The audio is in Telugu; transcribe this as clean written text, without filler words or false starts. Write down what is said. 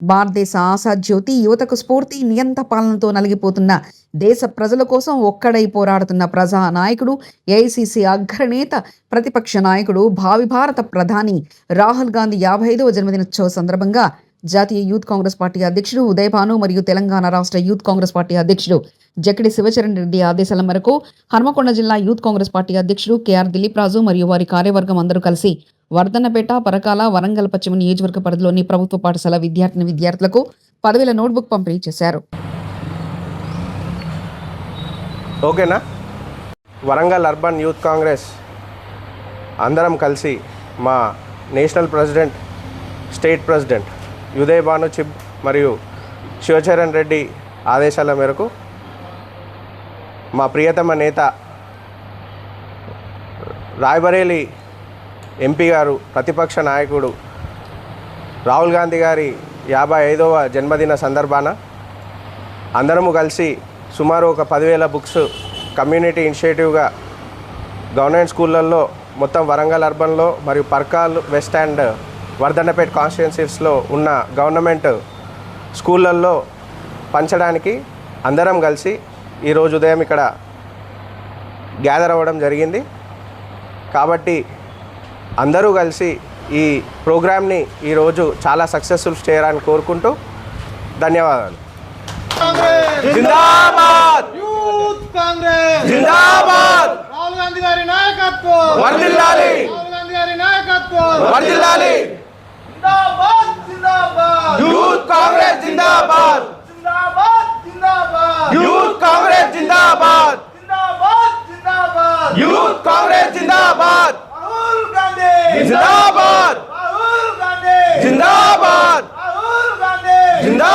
భారతదేశ ఆశాజ్యోతి, యువతకు స్ఫూర్తి, నియంత పాలనతో నలిగిపోతున్న దేశ ప్రజల కోసం ఒక్కడై పోరాడుతున్న ప్రజా నాయకుడు, ఏఐసీసీ అగ్రనేత, ప్రతిపక్ష నాయకుడు, భావి భారత ప్రధాని రాహుల్ గాంధీ 55వ జన్మదినోత్సవ సందర్భంగా జాతీయ యూత్ కాంగ్రెస్ పార్టీ అధ్యక్షుడు ఉదయ్ భాను మరియు తెలంగాణ రాష్ట్ర యూత్ కాంగ్రెస్ పార్టీ అధ్యక్షుడు జకిడి శివచరణ్ రెడ్డి ఆదేశాల మేరకు హన్మకొండ జిల్లా యూత్ కాంగ్రెస్ పార్టీ అధ్యక్షుడు కేఆర్ దిలీప్ రాజు మరియు వారి కార్యవర్గం అందరూ కలిసి వర్ధన్నపేట, పరకాల, వరంగల్ పశ్చిమ నియోజకవర్గ పరిధిలోని ప్రభుత్వ పాఠశాల విద్యార్థులకు 10,000 నోట్బుక్ పంపిణీ చేశారు. ఓకేనా? వరంగల్ అర్బన్ యూత్ కాంగ్రెస్ అందరం కలిసి మా national president, state president Uday Bhanu Chib మరియు శివచరణ్ రెడ్డి ఆదేశాల మేరకు మా ప్రియతమ నేత రాయ్బరేలీ ఎంపీ గారు, ప్రతిపక్ష నాయకుడు రాహుల్ గాంధీ గారి 55వ జన్మదిన సందర్భాన అందరము కలిసి సుమారు ఒక 10,000 బుక్స్ కమ్యూనిటీ ఇనిషియేటివ్గా గవర్నమెంట్ స్కూళ్ళల్లో మొత్తం వరంగల్ అర్బన్లో మరియు పర్కాల్ వెస్ట్ అండ్ వర్ధన్నపేట కాన్స్టిట్యున్సీస్లో ఉన్న గవర్నమెంట్ స్కూళ్ళల్లో పంచడానికి అందరం కలిసి ఈరోజు ఉదయం ఇక్కడ గ్యాదర్ అవ్వడం జరిగింది. కాబట్టి అందరూ కలిసి ఈ ప్రోగ్రామ్ని ఈరోజు చాలా సక్సెస్ఫుల్ చేయాలని కోరుకుంటూ ధన్యవాదాలు. జిందాబాద్ యూత్ కాంగ్రెస్, జిందాబాద్ రాహుల్ గాంధీ గారి నాయకత్వం వర్ధిల్లాలి, రాహుల్ గాంధీ గారి నాయకత్వం వర్ధిల్లాలి. జిందాబాద్ జిందాబాద్ యూత్ కాంగ్రెస్, జిందాబాద్ జిందాబాద్ జిందాబాద్ యూత్ కాంగ్రెస్, జిందాబాద్ జిందాబాద్ జిందాబాద్ యూత్ కాంగ్రెస్, జిందాబాద్ రాహుల్ గాంధీ జిందాబాద్, రాహుల్ గాంధీ జిందాబాద్.